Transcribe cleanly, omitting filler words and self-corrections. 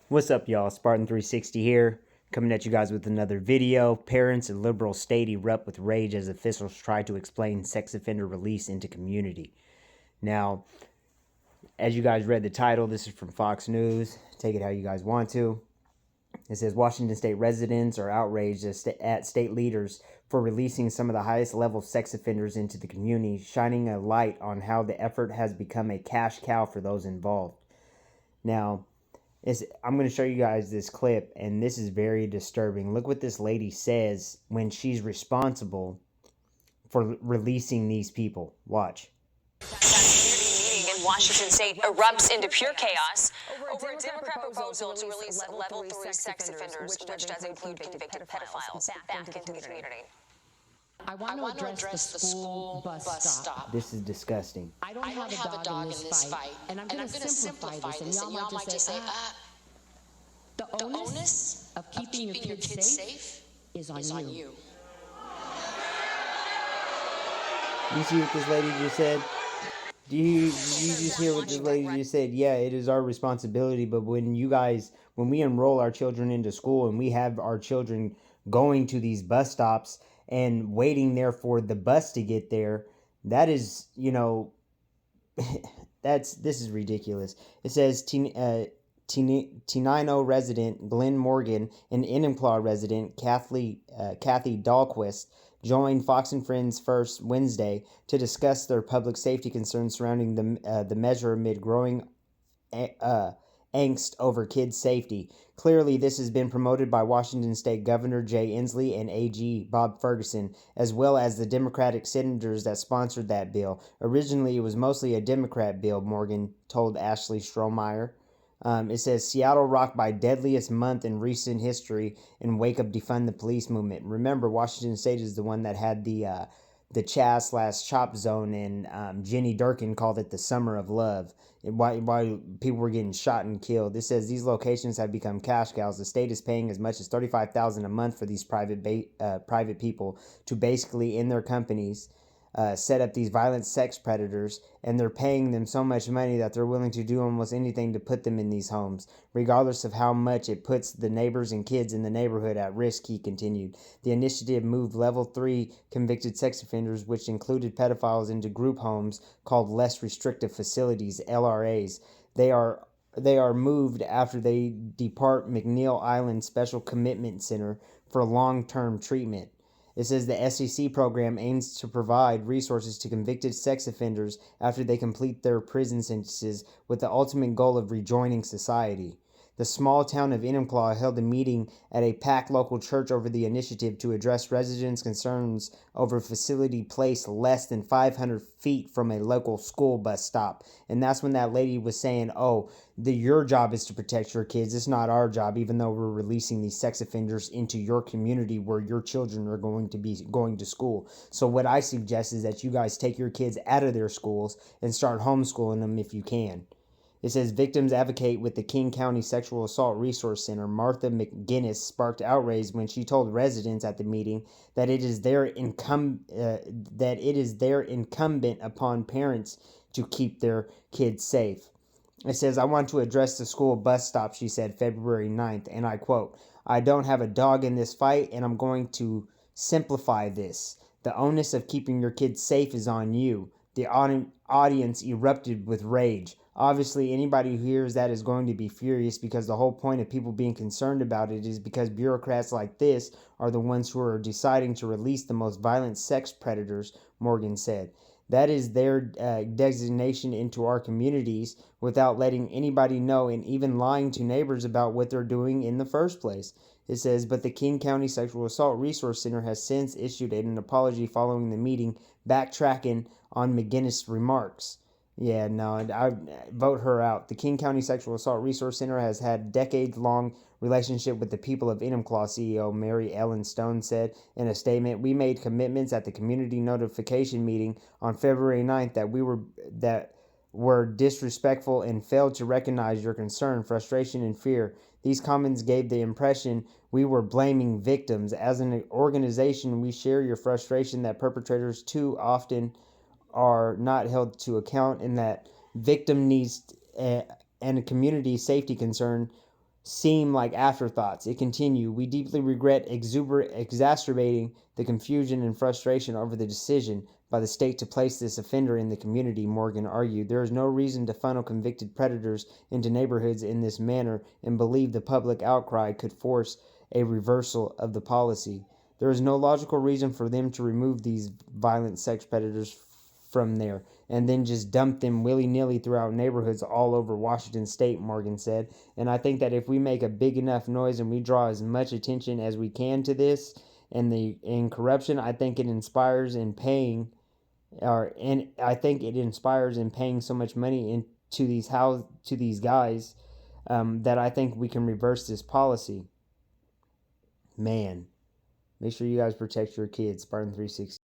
What's up, y'all? Spartan360 here, coming at you guys with another video. Parents in liberal state erupt with rage as officials try to explain sex offender release into community. Now, as you guys read the title, this is from Fox News. Take it how you guys want to. It says Washington State residents are outraged at state leaders for releasing some of the highest level sex offenders into the community, shining a light on how the effort has become a cash cow for those involved. Now, I'm going to show you guys this clip, and this is very disturbing. Look what this lady says when she's responsible for releasing these people. Watch. Meeting in Washington State erupts into pure chaos over a Democrat proposal to release level 3 sex offenders, which does include convicted pedophiles, back into the community. I want to address the school bus stop. This is disgusting. I don't have a dog in this fight, and I'm going to simplify this, and y'all might just say, the onus of keeping your kids safe is on you. You see what this lady just said? Do you just hear what this lady just said? Yeah, it is our responsibility, but when we enroll our children into school and we have our children going to these bus stops and waiting there for the bus to get there, that is, this is ridiculous. It says Tenino resident Glenn Morgan and Enumclaw resident Kathy Dahlquist joined Fox and Friends first Wednesday to discuss their public safety concerns surrounding the measure amid growing angst over kids' safety. Clearly, this has been promoted by Washington State Governor Jay Inslee and AG Bob Ferguson, as well as the Democratic senators that sponsored that bill. Originally, it was mostly a Democrat bill, Morgan told Ashley Strohmeyer. It says Seattle rocked by deadliest month in recent history in wake of defund the police movement. Remember, Washington State is the one that had the Chaz/Chop zone, and Jenny Durkin called it the Summer of Love. Why people were getting shot and killed. This says these locations have become cash cows. The state is paying as much as $35,000 a month for these private people to basically, in their companies, set up these violent sex predators, and they're paying them so much money that they're willing to do almost anything to put them in these homes, regardless of how much it puts the neighbors and kids in the neighborhood at risk, he continued. The initiative moved level 3 convicted sex offenders, which included pedophiles, into group homes called less restrictive facilities, LRAs. They are moved after they depart McNeil Island Special Commitment Center for long-term treatment. It says the SEC program aims to provide resources to convicted sex offenders after they complete their prison sentences with the ultimate goal of rejoining society. The small town of Enumclaw held a meeting at a packed local church over the initiative to address residents' concerns over a facility placed less than 500 feet from a local school bus stop. And that's when that lady was saying, your job is to protect your kids. It's not our job, even though we're releasing these sex offenders into your community where your children are going to be going to school. So what I suggest is that you guys take your kids out of their schools and start homeschooling them if you can. It says victims advocate with the King County Sexual Assault Resource Center, Martha McGinnis, sparked outrage when she told residents at the meeting that it is their incumbent upon parents to keep their kids safe. It says, I want to address the school bus stop, she said February 9th, and I quote, I don't have a dog in this fight, and I'm going to simplify this. The onus of keeping your kids safe is on you. The audience erupted with rage. Obviously, anybody who hears that is going to be furious, because the whole point of people being concerned about it is because bureaucrats like this are the ones who are deciding to release the most violent sex predators, Morgan said. That is their designation into our communities without letting anybody know, and even lying to neighbors about what they're doing in the first place. It says, but the King County Sexual Assault Resource Center has since issued an apology following the meeting, backtracking on McGinnis' remarks. Yeah, no, I vote her out. The King County Sexual Assault Resource Center has had a decades-long relationship with the people of Enumclaw, CEO Mary Ellen Stone said in a statement. We made commitments at the community notification meeting on February 9th that were disrespectful and failed to recognize your concern, frustration, and fear. These comments gave the impression we were blaming victims. As an organization, we share your frustration that perpetrators too often are not held to account, and that victim needs and a community safety concern seem like afterthoughts. It continued, "We deeply regret exacerbating the confusion and frustration over the decision by the state to place this offender in the community," Morgan argued. "There is no reason to funnel convicted predators into neighborhoods in this manner and believe the public outcry could force a reversal of the policy. There is no logical reason for them to remove these violent sex predators from there and then just dump them willy-nilly throughout neighborhoods all over Washington state," Morgan said. "And I think that if we make a big enough noise and we draw as much attention as we can to this and corruption, I think it inspires in paying so much money into these guys that I think we can reverse this policy." Man, make sure you guys protect your kids. Spartan 360.